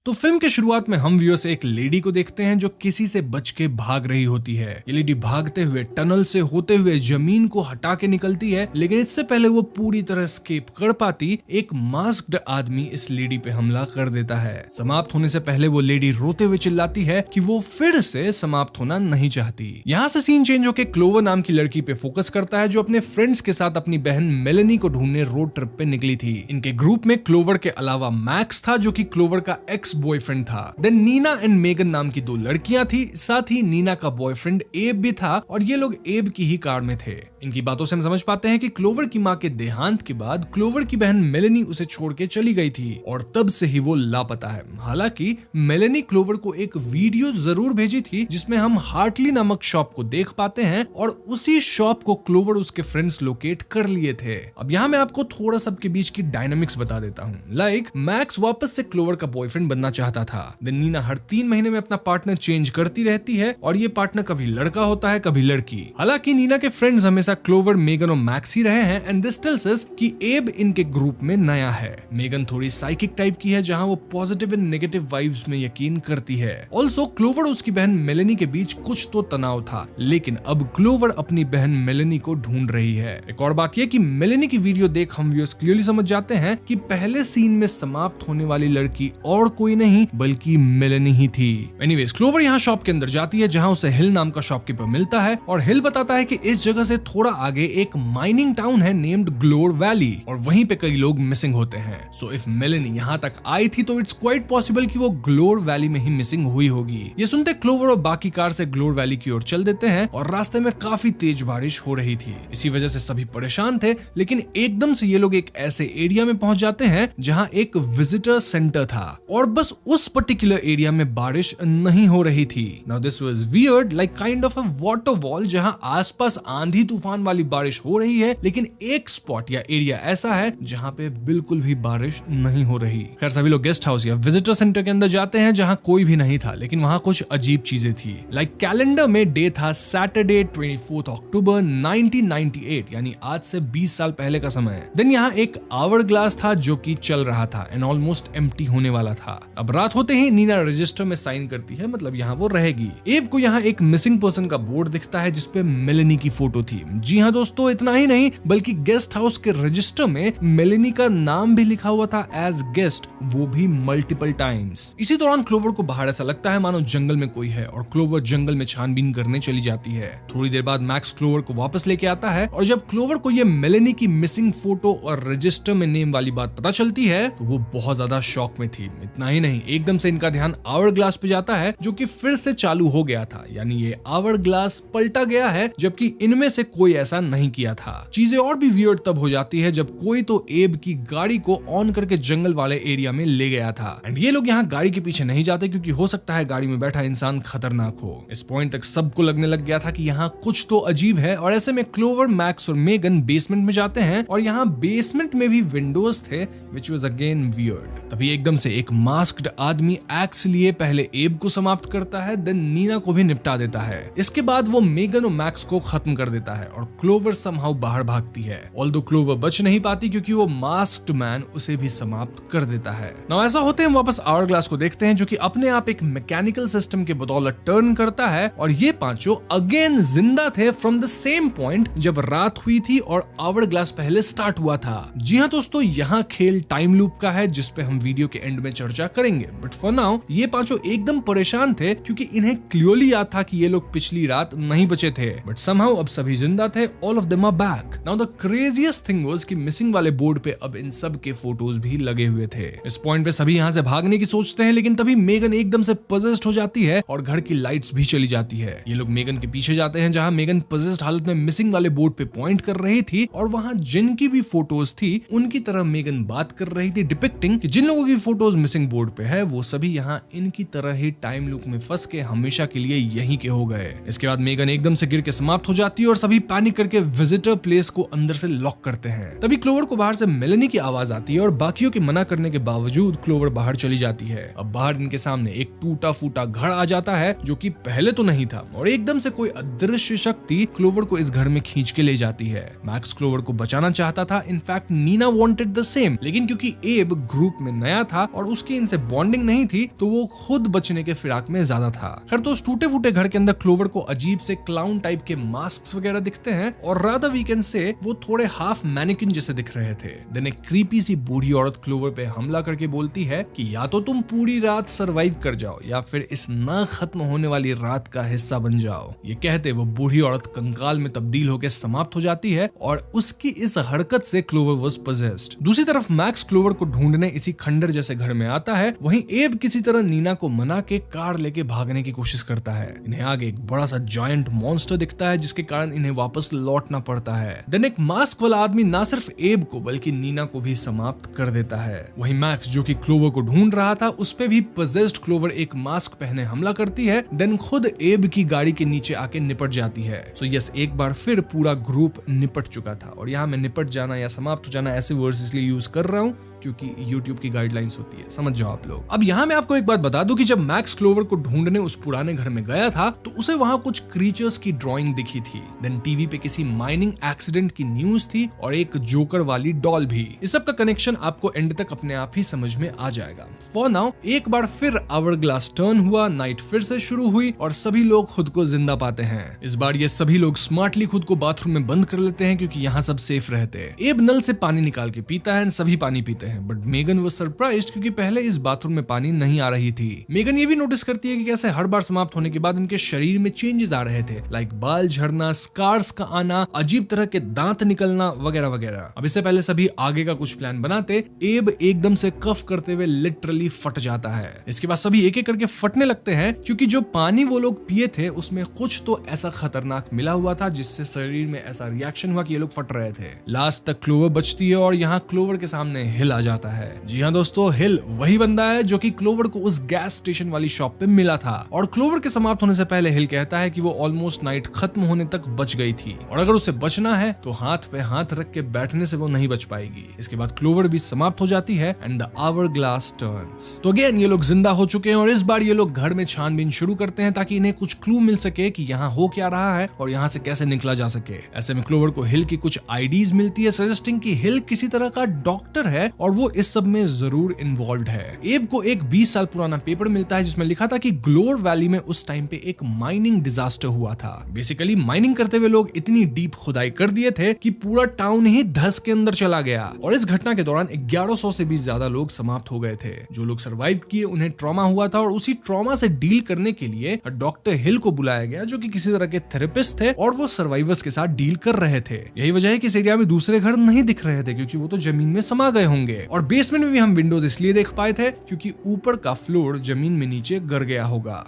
तो फिल्म के शुरुआत में हम व्यूअर्स एक लेडी को देखते हैं जो किसी से बच के भाग रही होती है। ये लेडी भागते हुए टनल से होते हुए जमीन को हटा के निकलती है, लेकिन इससे पहले वो पूरी तरह एस्केप कर पाती, एक मास्क्ड आदमी इस लेडी पे हमला कर देता है। समाप्त होने से पहले वो लेडी रोते हुए चिल्लाती है कि वो फिर से समाप्त होना नहीं चाहती। यहाँ से सीन चेंज होकर क्लोवर नाम की लड़की पे फोकस करता है जो अपने फ्रेंड्स के साथ अपनी बहन मेलेनी को ढूंढने रोड ट्रिप पे निकली थी। इनके ग्रुप में क्लोवर के अलावा मैक्स था जो कि क्लोवर का एक्स बॉयफ्रेंड था। देन नीना एंड मेगन नाम की दो लड़कियां थी, साथ ही नीना का बॉयफ्रेंड एब भी था और ये लोग एब की ही कार में थे। इनकी बातों से हम समझ पाते हैं कि क्लोवर की मां के देहांत के बाद क्लोवर की बहन मेलेनी उसे छोड़ के चली गई थी और तब से ही वो लापता है। हालांकि मेलेनी क्लोवर को एक वीडियो जरूर भेजी थी जिसमें हम हार्टली नामक शॉप को देख पाते हैं और उसी शॉप को क्लोवर उसके फ्रेंड्स लोकेट कर लिए थे। अब यहाँ मैं आपको थोड़ा सबके बीच की डायनामिक्स बता देता हूँ। लाइक मैक्स वापस से क्लोवर का बॉयफ्रेंड बनना चाहता था। देन नीना हर 3 महीने में अपना पार्टनर चेंज करती रहती है और ये पार्टनर कभी लड़का होता है कभी लड़की। हालांकि नीना के फ्रेंड्स हमेशा क्लोवर, मेगन और मैक्स ही रहे हैं एंड दिस टेल्स अस कि एब इनके ग्रुप में नया है। मेगन थोड़ी साइकिक टाइप की है जहां वो पॉजिटिव एंड नेगेटिव वाइब्स में यकीन करती है। ऑल्सो क्लोवर और उसकी बहन मेलेनी के बीच कुछ तो तनाव था, लेकिन अब क्लोवर अपनी बहन मेलेनी को ढूंढ रही है। एक और बात यह कि मेलेनी की वीडियो देख हम व्यूअर्स क्लियरली समझ जाते हैं कि पहले सीन में समाप्त होने वाली लड़की और कोई नहीं बल्कि मेलेनी ही थी। एनीवेज क्लोवर यहाँ शॉप के अंदर जाती है जहां उसे हिल नाम का शॉपकीपर मिलता है और हिल बताता है कि इस जगह से थोड़ा आगे एक माइनिंग टाउन है नेम्ड ग्लोर वैली और वहीं पे कई लोग मिसिंग होते हैं। सो इफ मेलेनी यहाँ तक आई थी तो इट्स क्वाइट पॉसिबल कि वो ग्लोर वैली में ही मिसिंग हुई होगी। ये सुनते क्लोवर और बाकी कार से ग्लोर वैली की ओर चल देते हैं और रास्ते में काफी तेज बारिश हो रही थी। इसी वजह से सभी परेशान थे, लेकिन एकदम से ये लोग एक ऐसे एरिया में पहुंच जाते हैं जहां एक विजिटर सेंटर था और बस उस पर्टिकुलर एरिया में बारिश नहीं हो रही थी। Now this was weird, like kind of a water wall जहां आसपास आंधी तूफान वाली बारिश हो रही है, लेकिन एक स्पॉट या एरिया ऐसा है जहां पे बिल्कुल भी बारिश नहीं हो रही। खैर सभी लोग गेस्ट हाउस या विजिटर सेंटर के अंदर जाते हैं जहां कोई भी नहीं था, लेकिन वहां कुछ अजीब चीजें थी। लाइक कैलेंडर में डे था सैटरडे 24 अक्टूबर 1998, यानी आज से 20 साल पहले का समय। देन यहाँ एक आवर ग्लास था जो कि चल रहा था एंड ऑलमोस्ट एम्प्टी होने वाला था। अब रात होते ही नीना रजिस्टर में साइन करती है, मतलब यहाँ वो रहेगी। एब को यहाँ एक मिसिंग पर्सन का बोर्ड दिखता है जिसपे मेलेनी की फोटो थी। जी हाँ दोस्तों, इतना ही नहीं बल्कि गेस्ट हाउस के रजिस्टर में मेलेनी का नाम भी लिखा हुआ था एज गेस्ट, वो भी मल्टीपल टाइम्स। इसी दौरान क्लोवर को बाहर ऐसा लगता है मानो जंगल में कोई है और क्लोवर जंगल में छानबीन करने चली जाती है। थोड़ी देर बाद मैक्स क्लोवर को वापस लेके आता है और जब क्लोवर को ये मेलेनी की मिसिंग फोटो और रजिस्टर में नेम वाली बात पता चलती है तो वो बहुत ज्यादा शॉक में थी। इतना ही नहीं, एकदम से इनका ध्यान आवर ग्लास पे जाता है जो कि फिर से चालू हो गया था, यानी ये आवर ग्लास पलटा गया है जबकि इनमें से कोई ऐसा नहीं किया था। चीजें और भी वियर्ड तब हो जाती है जब कोई तो एब की गाड़ी को ऑन करके जंगल वाले एरिया में ले गया था एंड ये लोग यहाँ गाड़ी के पीछे नहीं जाते क्योंकि हो सकता है गाड़ी में बैठा इंसान खतरनाक हो। इस पॉइंट तक सबको लगने लग गया था कि यहाँ कुछ तो अजीब है और ऐसे में क्लोवर, मैक्स और मेगन बेसमेंट में जाते हैं और यहाँ बेसमेंट में भी विंडोज थे व्हिच वाज अगेन वियर्ड। तभी एकदम से एक मास्क्ड आदमी एक्स लिए पहले एब को समाप्त करता है, देन नीना को भी निपटा देता है। इसके बाद वो मेगन और मैक्स को खत्म कर देता है और क्लोवर समहाउ बाहर भागती है। ऑल्दो क्लोवर बच नहीं पाती क्योंकि वो मास्क्ड मैन उसे भी समाप्त कर देता है। नाउ ऐसा होते हम वापस आवर ग्लास को देखते हैं जो कि अपने आप एक मैकेनिकल सिस्टम के बदौलत टर्न करता है और ये पांचों अगेन जिंदा थे फ्रॉम द सेम पॉइंट जब रात हुई थी और आवर ग्लास पहले स्टार्ट हुआ था। जी हाँ दोस्तों, यहाँ खेल टाइम लूप का है जिस पे हम वीडियो के एंड में चर्चा करेंगे, बट फॉर नाउ ये पांचों एकदम परेशान थे क्योंकि इन्हें क्लियरली याद था कि ये लोग पिछली रात नहीं बचे थे, बट समहाउ अब सभी जिंदा थे। All of them are back. Now the craziest thing was कि मिसिंग वाले बोर्ड पे अब इन सब के फोटोज भी लगे हुए थे। इस पॉइंट पे सभी यहाँ से भागने की सोचते हैं, लेकिन तभी मेगन एकदम से पजेस्ड हो जाती है और घर की लाइट्स भी चली जाती है। ये लोग मेगन के पीछे जाते हैं जहाँ मेगन पजेस्ड हालत में मिसिंग वाले बोर्ड पे पॉइंट कर रही थी और वहाँ जिनकी भी फोटोज थी उनकी तरह मेगन बात कर रही थी, डिपिक्टिंग कि जिन लोगों की फोटोज मिसिंग बोर्ड पे है वो सभी यहाँ इनकी तरह ही टाइम लूप में फंस के हमेशा के लिए यहीं के हो गए। इसके बाद मेगन एकदम से गिर के समाप्त हो जाती है और सभी पैनिक करके विजिटर प्लेस को अंदर से लॉक करते हैं। तभी क्लोवर को बाहर से मेलेनी की आवाज आती है और बाकियों के मना करने के बावजूद क्लोवर बाहर चली जाती है। अब बाहर इनके सामने एक टूटा फूटा घर आ जाता है जो कि पहले तो नहीं था और एकदम से कोई अदृश्य शक्ति क्लोवर को इस घर में खींच के ले जाती है। मैक्स क्लोवर को बचाना चाहता था, in fact Nina wanted the same, लेकिन क्योंकि एब ग्रुप में नया था और उसकी इनसे बॉन्डिंग नहीं थी तो वो खुद बचने के फिराक में ज्यादा था। खैर तो उस टूटे फूटे घर के अंदर क्लोवर को अजीब से क्लाउन टाइप के मास्क वगैरह दिखते हैं और राधा वीकेंड से वो थोड़े हाफ मैनिकिन जैसे दिख रहे थे। देन एक क्रीपी सी बूढ़ी औरत क्लोवर पे हमला करके बोलती है कि या तो तुम पूरी रात सरवाइव कर जाओ या फिर इस ना खत्म होने वाली रात का हिस्सा बन जाओ। ये कहते वो बूढ़ी औरत कंकाल में तब्दील होकर समाप्त हो जाती है और उसकी इस हरकत से क्लोवर वाज पोजेस्ड। दूसरी तरफ मैक्स क्लोवर को ढूंढने इसी खंडर जैसे घर में आता है। वहीं एब किसी तरह नीना को मना के कार लेके भागने की कोशिश करता है। इन्हें आगे एक बड़ा सा जायंट मॉन्स्टर दिखता है जिसके कारण इन्हें वापस लौटना पड़ता है। देन एक मास्क वाला आदमी ना सिर्फ एब को बल्कि नीना को भी समाप्त कर देता है। वहीं मैक्स जो कि क्लोवर को ढूंढ रहा था उस पे भी पोजेस्ड क्लोवर एक मास्क पहने हमला करती है। देन खुद एब की गाड़ी के नीचे आके निपट जाती है। सो यस, एक बार फिर पूरा ग्रुप निपट चुका था। और यहाँ मैं निपट जाना या समाप्त हो जाना ऐसे वर्ड्स इसलिए यूज कर रहा हूँ क्योंकि YouTube की गाइडलाइंस होती है, समझ जाओ आप लोग। अब यहाँ मैं आपको एक बात बता दूं कि जब मैक्स क्लोवर को ढूंढने उस पुराने घर में गया था तो उसे वहां कुछ क्रीचर्स की ड्राइंग दिखी थी। देन टीवी पे किसी माइनिंग एक्सीडेंट की न्यूज थी और एक जोकर वाली डॉल भी। इस सब का कनेक्शन आपको एंड तक अपने आप ही समझ में आ जाएगा। फॉर नाउ एक बार फिर आवर ग्लास टर्न हुआ, नाइट फिर से शुरू हुई और सभी लोग खुद को जिंदा पाते हैं। इस बार ये सभी लोग स्मार्टली खुद को बाथरूम में बंद कर लेते हैं क्योंकि यहाँ सब सेफ रहते हैं। एब नल से पानी निकाल के पीता है, सभी पानी पीते हैं। बट मेगन वो सरप्राइज्ड क्योंकि पहले इस बाथरूम में पानी नहीं आ रही थी। मेगन ये भी नोटिस करती है कि कैसे हर बार समाप्त होने के बाद उनके शरीर में चेंजेस आ रहे थे, लाइक बाल झड़ना, स्कार्स का आना, अजीब तरह के दांत निकलना वगैरह वगैरह। अब इससे पहले सभी आगे का कुछ प्लान बनाते एब एकदम से कफ करते हुए लिटरली फट जाता है। इसके बाद सभी एक एक करके फटने लगते हैं क्योंकि जो पानी वो लोग पिए थे उसमें कुछ तो ऐसा खतरनाक मिला हुआ था जिससे शरीर में ऐसा रिएक्शन हुआ कि ये लोग फट रहे थे। लास्ट तक क्लोवर बचती है और यहाँ क्लोवर के सामने हिल आ जाता है। जी हाँ दोस्तों, हिल वही बंदा है जो कि क्लोवर को उस गैस स्टेशन वाली शॉप पे मिला था। और क्लोवर के समाप्त होने से पहले हिल कहता है कि वो ऑलमोस्ट नाइट खत्म होने तक बच गई थी और अगर उसे बचना है तो हाथ पे हाथ रख के बैठने से वो नहीं बच पाएगी। इसके बाद क्लोवर भी समाप्त हो जाती है and the hourglass turns. तो अगेन ये लोग जिंदा हो चुके हैं और इस बार ये लोग घर में छानबीन शुरू करते हैं ताकि इन्हें कुछ क्लू मिल सके कि यहाँ हो क्या रहा है और यहाँ से कैसे निकला जा सके। ऐसे में क्लोवर को हिल की कुछ आइडियाज मिलती है सजेस्टिंग कि हिल किसी तरह का डॉक्टर है और वो इस सब में जरूर इन्वॉल्व है। एब को एक 20 साल पुराना पेपर मिलता है जिसमें लिखा था कि ग्लोर वैली में उस टाइम पे एक माइनिंग डिजास्टर हुआ था। बेसिकली माइनिंग करते हुए लोग इतनी डीप खुदाई कर दिए थे कि पूरा टाउन ही धस के अंदर चला गया और इस घटना के दौरान 1100 से भी ज्यादा लोग समाप्त हो गए थे। जो लोग सर्वाइव किए उन्हें ट्रॉमा हुआ था और उसी ट्रॉमा से डील करने के लिए डॉक्टर हिल को बुलाया गया जो कि किसी तरह के थेरेपिस्ट थे और वो सर्वाइवर्स के साथ डील कर रहे थे। यही वजह है कि इस एरिया में दूसरे घर नहीं दिख रहे थे क्योंकि वो तो जमीन में समा गए होंगे। और बेसमेंट में भी हम विंडोज इसलिए देख पाए थे क्योंकि ऊपर का फ्लोर जमीन में नीचे गिर गया होगा।